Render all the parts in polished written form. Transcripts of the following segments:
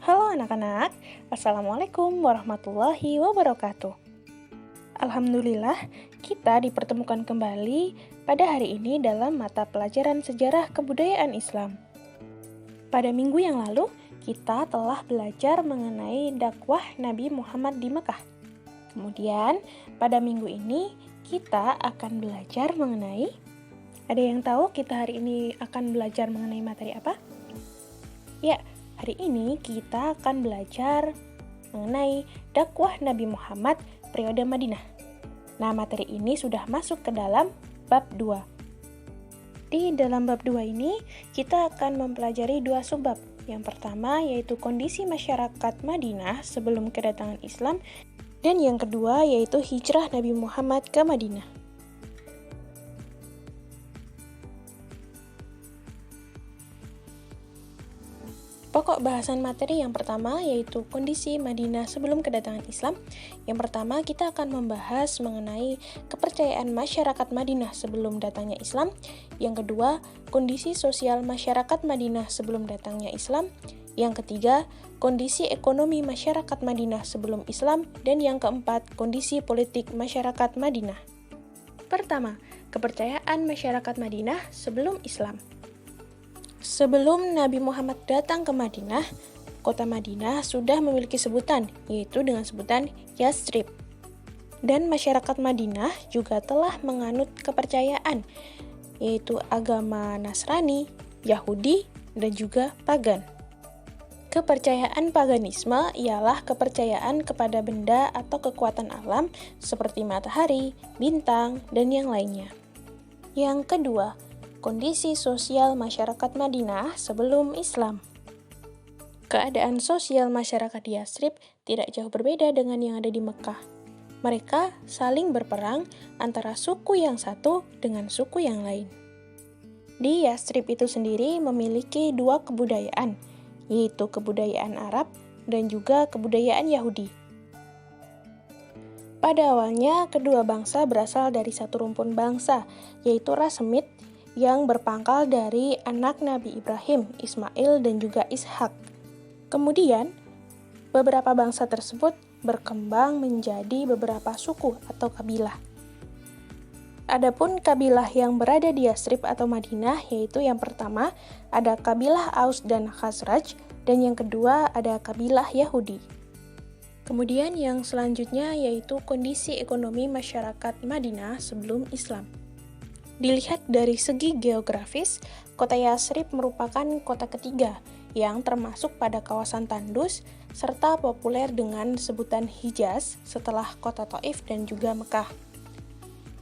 Halo anak-anak, Assalamualaikum warahmatullahi wabarakatuh. Alhamdulillah, kita dipertemukan kembali pada hari ini dalam mata pelajaran sejarah kebudayaan Islam. Pada minggu yang lalu, kita telah belajar mengenai dakwah Nabi Muhammad di Mekah. Kemudian, pada minggu ini, kita akan belajar mengenai... Ada yang tahu kita hari ini akan belajar mengenai materi apa? Ya, hari ini kita akan belajar mengenai dakwah Nabi Muhammad periode Madinah. Nah, materi ini sudah masuk ke dalam bab 2. Di dalam bab 2 ini, kita akan mempelajari 2 subbab. Yang pertama yaitu kondisi masyarakat Madinah sebelum kedatangan Islam, dan yang kedua yaitu hijrah Nabi Muhammad ke Madinah. Pokok bahasan materi yang pertama yaitu kondisi Madinah sebelum kedatangan Islam. Yang pertama kita akan membahas mengenai kepercayaan masyarakat Madinah sebelum datangnya Islam. Yang kedua, kondisi sosial masyarakat Madinah sebelum datangnya Islam. Yang ketiga, kondisi ekonomi masyarakat Madinah sebelum Islam. Dan yang keempat, kondisi politik masyarakat Madinah. Pertama, kepercayaan masyarakat Madinah sebelum Islam. Sebelum Nabi Muhammad datang ke Madinah, kota Madinah sudah memiliki sebutan, yaitu dengan sebutan Yathrib. Dan masyarakat Madinah juga telah menganut kepercayaan, yaitu agama Nasrani, Yahudi, dan juga pagan. Kepercayaan paganisme ialah kepercayaan kepada benda atau kekuatan alam seperti matahari, bintang, dan yang lainnya. Yang kedua, kondisi sosial masyarakat Madinah sebelum Islam. Keadaan sosial masyarakat di Yathrib tidak jauh berbeda dengan yang ada di Mekah. Mereka saling berperang antara suku yang satu dengan suku yang lain. Di Yathrib itu sendiri memiliki 2 kebudayaan, yaitu kebudayaan Arab dan juga kebudayaan Yahudi. Pada awalnya, kedua bangsa berasal dari satu rumpun bangsa, yaitu ras Semit, yang berpangkal dari anak Nabi Ibrahim, Ismail, dan juga Ishak. Kemudian, beberapa bangsa tersebut berkembang menjadi beberapa suku atau kabilah. Adapun kabilah yang berada di Yathrib atau Madinah, yaitu yang pertama ada kabilah Aus dan Khazraj, dan yang kedua ada kabilah Yahudi. Kemudian yang selanjutnya yaitu kondisi ekonomi masyarakat Madinah sebelum Islam. Dilihat dari segi geografis, kota Yathrib merupakan kota ketiga yang termasuk pada kawasan tandus serta populer dengan sebutan Hijaz setelah kota Taif dan juga Mekah.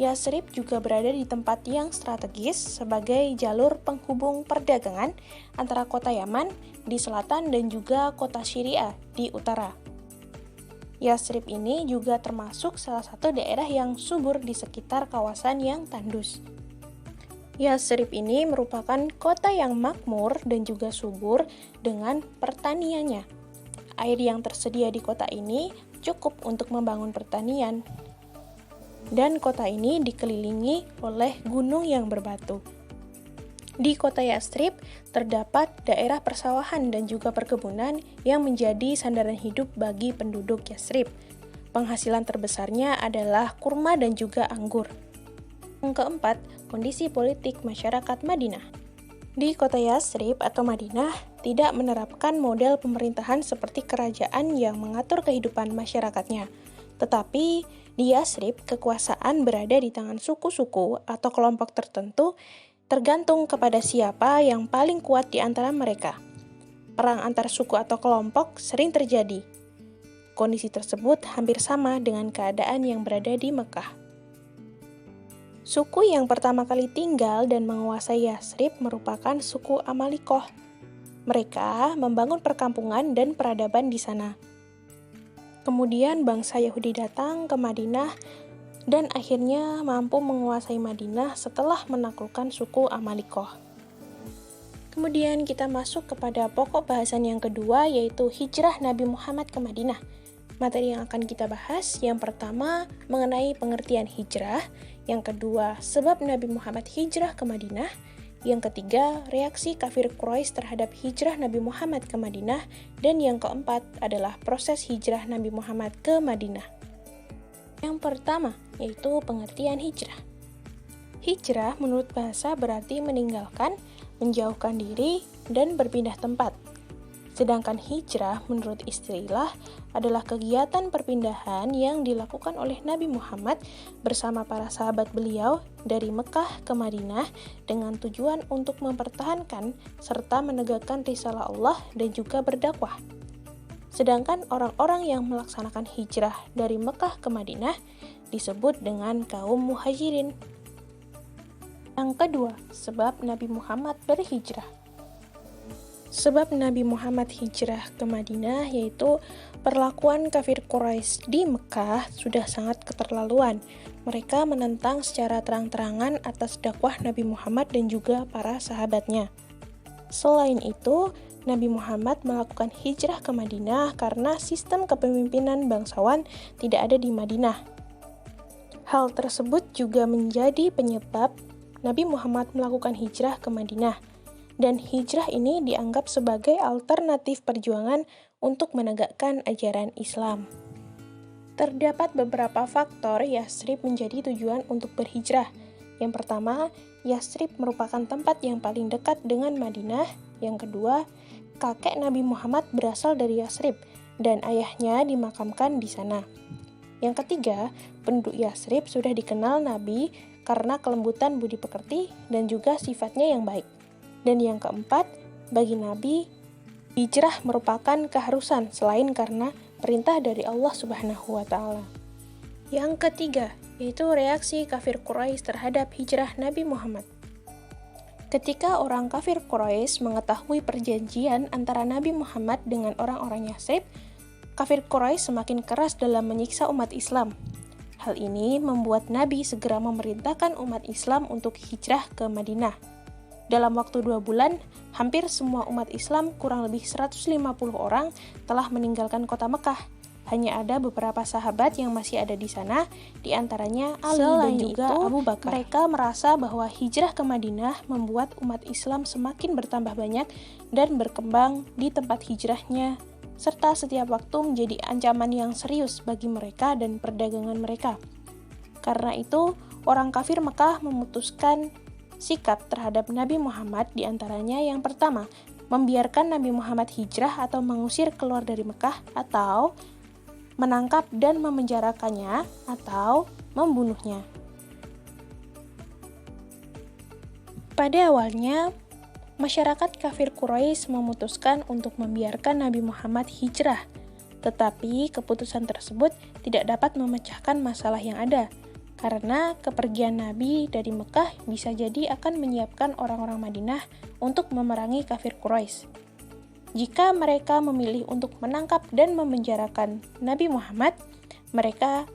Yathrib juga berada di tempat yang strategis sebagai jalur penghubung perdagangan antara kota Yaman di selatan dan juga kota Syria di utara. Yathrib ini juga termasuk salah satu daerah yang subur di sekitar kawasan yang tandus. Yathrib ini merupakan kota yang makmur dan juga subur dengan pertaniannya. Air yang tersedia di kota ini cukup untuk membangun pertanian. Dan kota ini dikelilingi oleh gunung yang berbatu. Di kota Yathrib terdapat daerah persawahan dan juga perkebunan yang menjadi sandaran hidup bagi penduduk Yathrib. Penghasilan terbesarnya adalah kurma dan juga anggur. Yang keempat, kondisi politik masyarakat Madinah. Di kota Yathrib atau Madinah tidak menerapkan model pemerintahan seperti kerajaan yang mengatur kehidupan masyarakatnya. Tetapi di Yathrib kekuasaan berada di tangan suku-suku atau kelompok tertentu tergantung kepada siapa yang paling kuat di antara mereka. Perang antar suku atau kelompok sering terjadi. Kondisi tersebut hampir sama dengan keadaan yang berada di Mekah. Suku yang pertama kali tinggal dan menguasai Yathrib merupakan suku Amalikoh. Mereka membangun perkampungan dan peradaban di sana. Kemudian bangsa Yahudi datang ke Madinah dan akhirnya mampu menguasai Madinah setelah menaklukkan suku Amalikoh. Kemudian kita masuk kepada pokok bahasan yang kedua yaitu hijrah Nabi Muhammad ke Madinah. Materi yang akan kita bahas yang pertama mengenai pengertian hijrah, yang kedua sebab Nabi Muhammad hijrah ke Madinah, Yang ketiga, reaksi kafir Quraisy terhadap hijrah Nabi Muhammad ke Madinah. Dan yang keempat adalah proses hijrah Nabi Muhammad ke Madinah. Yang pertama, yaitu pengertian hijrah. Hijrah menurut bahasa berarti meninggalkan, menjauhkan diri, dan berpindah tempat. Sedangkan hijrah menurut istilah adalah kegiatan perpindahan yang dilakukan oleh Nabi Muhammad bersama para sahabat beliau dari Mekah ke Madinah dengan tujuan untuk mempertahankan serta menegakkan risalah Allah dan juga berdakwah. Sedangkan orang-orang yang melaksanakan hijrah dari Mekah ke Madinah disebut dengan kaum muhajirin. Yang kedua, sebab Nabi Muhammad berhijrah. Sebab Nabi Muhammad hijrah ke Madinah yaitu perlakuan kafir Quraisy di Mekah sudah sangat keterlaluan. Mereka menentang secara terang-terangan atas dakwah Nabi Muhammad dan juga para sahabatnya. Selain itu, Nabi Muhammad melakukan hijrah ke Madinah karena sistem kepemimpinan bangsawan tidak ada di Madinah. Hal tersebut juga menjadi penyebab Nabi Muhammad melakukan hijrah ke Madinah. Dan hijrah ini dianggap sebagai alternatif perjuangan untuk menegakkan ajaran Islam. Terdapat beberapa faktor Yasrib menjadi tujuan untuk berhijrah. Yang pertama, Yasrib merupakan tempat yang paling dekat dengan Madinah. Yang kedua, kakek Nabi Muhammad berasal dari Yasrib dan ayahnya dimakamkan di sana. Yang ketiga, penduduk Yasrib sudah dikenal Nabi karena kelembutan budi pekerti dan juga sifatnya yang baik. Dan yang keempat, bagi Nabi, hijrah merupakan keharusan selain karena perintah dari Allah Subhanahu wa Ta'ala. Yang ketiga, yaitu reaksi kafir Quraisy terhadap hijrah Nabi Muhammad. Ketika orang kafir Quraisy mengetahui perjanjian antara Nabi Muhammad dengan orang-orang Yasrib, kafir Quraisy semakin keras dalam menyiksa umat Islam. Hal ini membuat Nabi segera memerintahkan umat Islam untuk hijrah ke Madinah. Dalam waktu 2 bulan, hampir semua umat Islam kurang lebih 150 orang telah meninggalkan kota Mekah. Hanya ada beberapa sahabat yang masih ada di sana, di antaranya Ali dan juga Abu Bakar. Mereka merasa bahwa hijrah ke Madinah membuat umat Islam semakin bertambah banyak dan berkembang di tempat hijrahnya, serta setiap waktu menjadi ancaman yang serius bagi mereka dan perdagangan mereka. Karena itu, orang kafir Mekah memutuskan sikap terhadap Nabi Muhammad, di antaranya yang pertama, membiarkan Nabi Muhammad hijrah atau mengusir keluar dari Mekah, atau menangkap dan memenjarakannya, atau membunuhnya. Pada awalnya, masyarakat kafir Quraisy memutuskan untuk membiarkan Nabi Muhammad hijrah, tetapi keputusan tersebut tidak dapat memecahkan masalah yang ada. Karena kepergian Nabi dari Mekah bisa jadi akan menyiapkan orang-orang Madinah untuk memerangi kafir Quraisy. Jika mereka memilih untuk menangkap dan memenjarakan Nabi Muhammad, mereka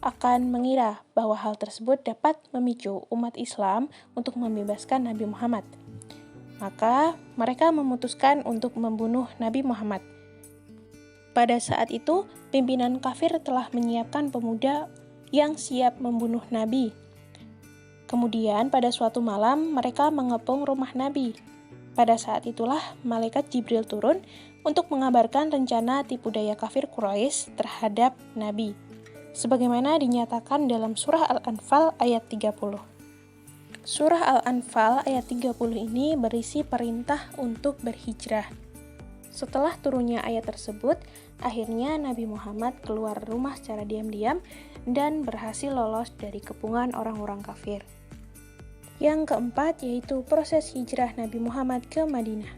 akan mengira bahwa hal tersebut dapat memicu umat Islam untuk membebaskan Nabi Muhammad. Maka mereka memutuskan untuk membunuh Nabi Muhammad. Pada saat itu, pimpinan kafir telah menyiapkan pemuda yang siap membunuh Nabi. Kemudian pada suatu malam mereka mengepung rumah Nabi. Pada saat itulah malaikat Jibril turun untuk mengabarkan rencana tipu daya kafir Quraisy terhadap Nabi, sebagaimana dinyatakan dalam surah Al-Anfal ayat 30. Surah Al-Anfal ayat 30 ini berisi perintah untuk berhijrah. Setelah turunnya ayat tersebut, akhirnya Nabi Muhammad keluar rumah secara diam-diam dan berhasil lolos dari kepungan orang-orang kafir. Yang keempat yaitu proses hijrah Nabi Muhammad ke Madinah.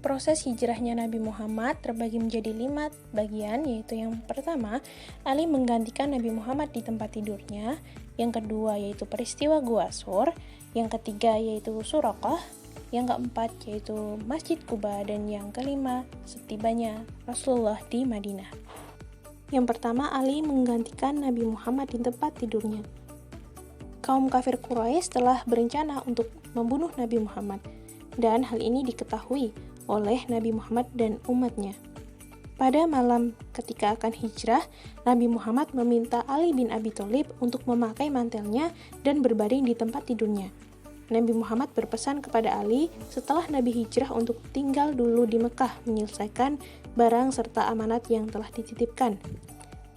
Proses hijrahnya Nabi Muhammad terbagi menjadi 5 bagian, yaitu yang pertama, Ali menggantikan Nabi Muhammad di tempat tidurnya. Yang kedua yaitu peristiwa Gua Sur. Yang ketiga yaitu Suraqah. Yang keempat yaitu Masjid Quba, dan yang kelima setibanya Rasulullah di Madinah. Yang pertama, Ali menggantikan Nabi Muhammad di tempat tidurnya. Kaum kafir Quraisy telah berencana untuk membunuh Nabi Muhammad, dan hal ini diketahui oleh Nabi Muhammad dan umatnya. Pada malam ketika akan hijrah, Nabi Muhammad meminta Ali bin Abi Thalib untuk memakai mantelnya dan berbaring di tempat tidurnya. Nabi Muhammad berpesan kepada Ali setelah Nabi hijrah untuk tinggal dulu di Mekah menyelesaikan barang serta amanat yang telah dititipkan.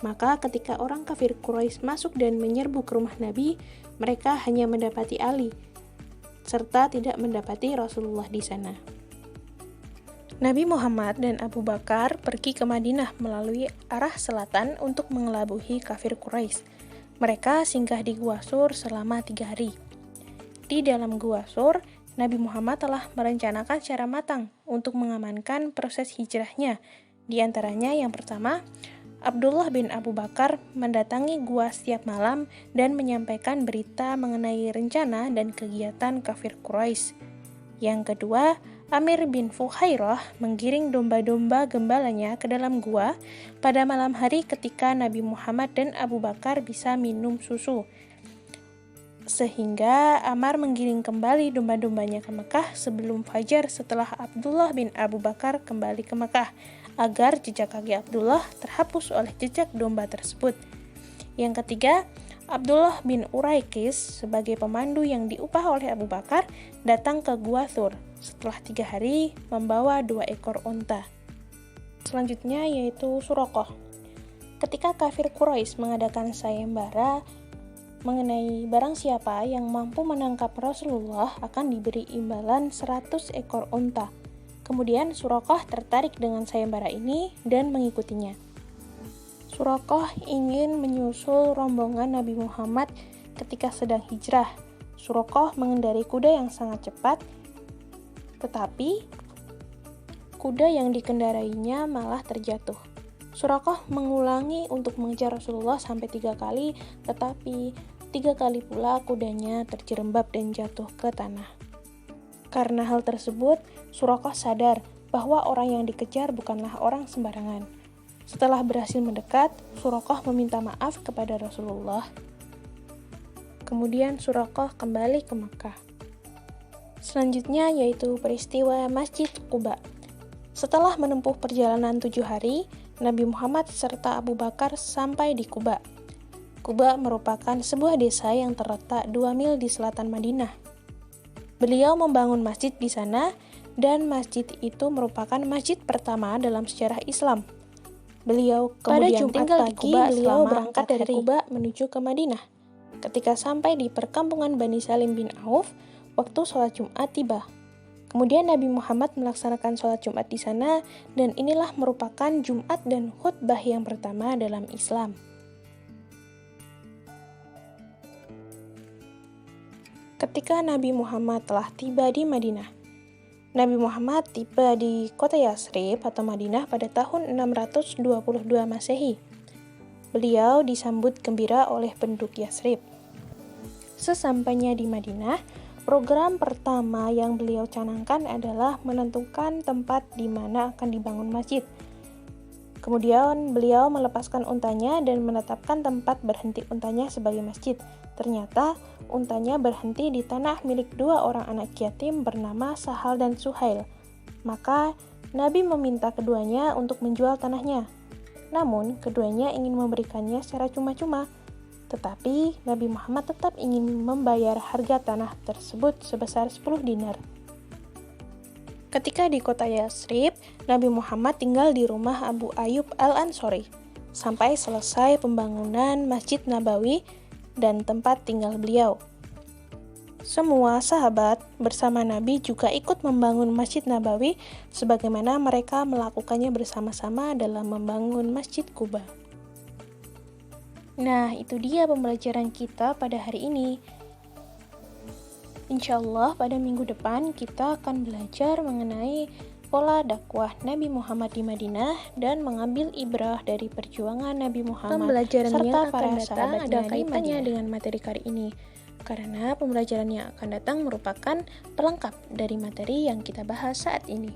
Maka ketika orang kafir Quraisy masuk dan menyerbu ke rumah Nabi, mereka hanya mendapati Ali serta tidak mendapati Rasulullah di sana. Nabi Muhammad dan Abu Bakar pergi ke Madinah melalui arah selatan untuk mengelabuhi kafir Quraisy. Mereka singgah di Gua Sur selama 3 hari. Di dalam Gua Sur, Nabi Muhammad telah merencanakan secara matang untuk mengamankan proses hijrahnya. Di antaranya yang pertama, Abdullah bin Abu Bakar mendatangi gua setiap malam dan menyampaikan berita mengenai rencana dan kegiatan kafir Quraisy. Yang kedua, Amir bin Fuhairah menggiring domba-domba gembalanya ke dalam gua pada malam hari ketika Nabi Muhammad dan Abu Bakar bisa minum susu. Sehingga Ammar menggiring kembali domba-dombanya ke Mekah sebelum fajar setelah Abdullah bin Abu Bakar kembali ke Mekah, agar jejak kaki Abdullah terhapus oleh jejak domba tersebut. Yang ketiga, Abdullah bin Uraikis sebagai pemandu yang diupah oleh Abu Bakar datang ke Gua Thur setelah 3 hari membawa 2 ekor unta. Selanjutnya yaitu Suraqah. Ketika kafir Quraisy mengadakan sayembara mengenai barang siapa yang mampu menangkap Rasulullah akan diberi imbalan 100 ekor unta. Kemudian Suraqah tertarik dengan sayembara ini dan mengikutinya. Suraqah ingin menyusul rombongan Nabi Muhammad ketika sedang hijrah. Suraqah mengendarai kuda yang sangat cepat, tetapi kuda yang dikendarainya malah terjatuh. Suraqah mengulangi untuk mengejar Rasulullah sampai 3 kali, tetapi 3 kali pula kudanya terjerembab dan jatuh ke tanah. Karena hal tersebut, Suraqah sadar bahwa orang yang dikejar bukanlah orang sembarangan. Setelah berhasil mendekat, Suraqah meminta maaf kepada Rasulullah. Kemudian Suraqah kembali ke Makkah. Selanjutnya yaitu peristiwa Masjid Quba. Setelah menempuh perjalanan 7 hari, Nabi Muhammad serta Abu Bakar sampai di Quba. Quba merupakan sebuah desa yang terletak 2 mil di selatan Madinah. Beliau membangun masjid di sana, dan masjid itu merupakan masjid pertama dalam sejarah Islam. Beliau kemudian tinggal di Quba beliau berangkat dari Quba menuju ke Madinah. Ketika sampai di perkampungan Bani Salim bin Auf, waktu sholat Jumat tiba. Kemudian Nabi Muhammad melaksanakan sholat Jumat di sana, dan inilah merupakan Jumat dan khutbah yang pertama dalam Islam. Ketika Nabi Muhammad telah tiba di Madinah, Nabi Muhammad tiba di kota Yasrib atau Madinah pada tahun 622 Masehi. Beliau disambut gembira oleh penduduk Yasrib. Sesampainya di Madinah, program pertama yang beliau canangkan adalah menentukan tempat di mana akan dibangun masjid. Kemudian beliau melepaskan untanya dan menetapkan tempat berhenti untanya sebagai masjid. Ternyata untanya berhenti di tanah milik 2 orang anak yatim bernama Sahal dan Suhail. Maka Nabi meminta keduanya untuk menjual tanahnya. Namun keduanya ingin memberikannya secara cuma-cuma. Tetapi Nabi Muhammad tetap ingin membayar harga tanah tersebut sebesar 10 dinar. Ketika di kota Yasrib, Nabi Muhammad tinggal di rumah Abu Ayyub Al-Ansori sampai selesai pembangunan Masjid Nabawi dan tempat tinggal beliau. Semua sahabat bersama Nabi juga ikut membangun Masjid Nabawi sebagaimana mereka melakukannya bersama-sama dalam membangun Masjid Quba. Nah, itu dia pembelajaran kita pada hari ini. Insya Allah pada minggu depan kita akan belajar mengenai pola dakwah Nabi Muhammad di Madinah dan mengambil ibrah dari perjuangan Nabi Muhammad serta para sahabatnya ada kaitannya dengan materi kali ini. Karena pembelajaran yang akan datang merupakan pelengkap dari materi yang kita bahas saat ini.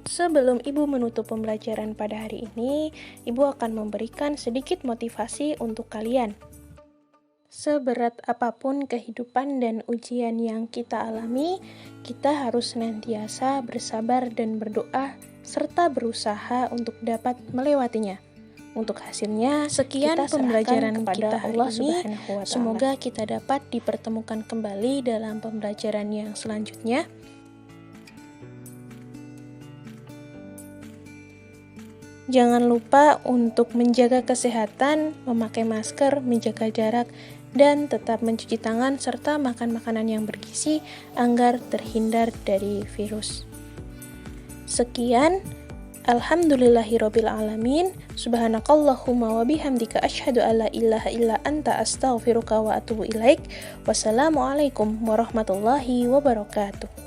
Sebelum Ibu menutup pembelajaran pada hari ini, Ibu akan memberikan sedikit motivasi untuk kalian. Seberat apapun kehidupan dan ujian yang kita alami, kita harus senantiasa bersabar dan berdoa, serta berusaha untuk dapat melewatinya. Untuk hasilnya, sekian kita pembelajaran kepada kita hari Allah ini. Subhanahu wa Ta'ala. Semoga kita dapat dipertemukan kembali dalam pembelajaran yang selanjutnya. Jangan lupa untuk menjaga kesehatan, memakai masker, menjaga jarak, dan tetap mencuci tangan serta makan makanan yang bergizi agar terhindar dari virus. Sekian, alhamdulillahirabbil alamin. Subhanakallahumma wa bihamdika asyhadu alla ilaha illa anta astaghfiruka wa atubu ilaik. Wassalamualaikum warahmatullahi wabarakatuh.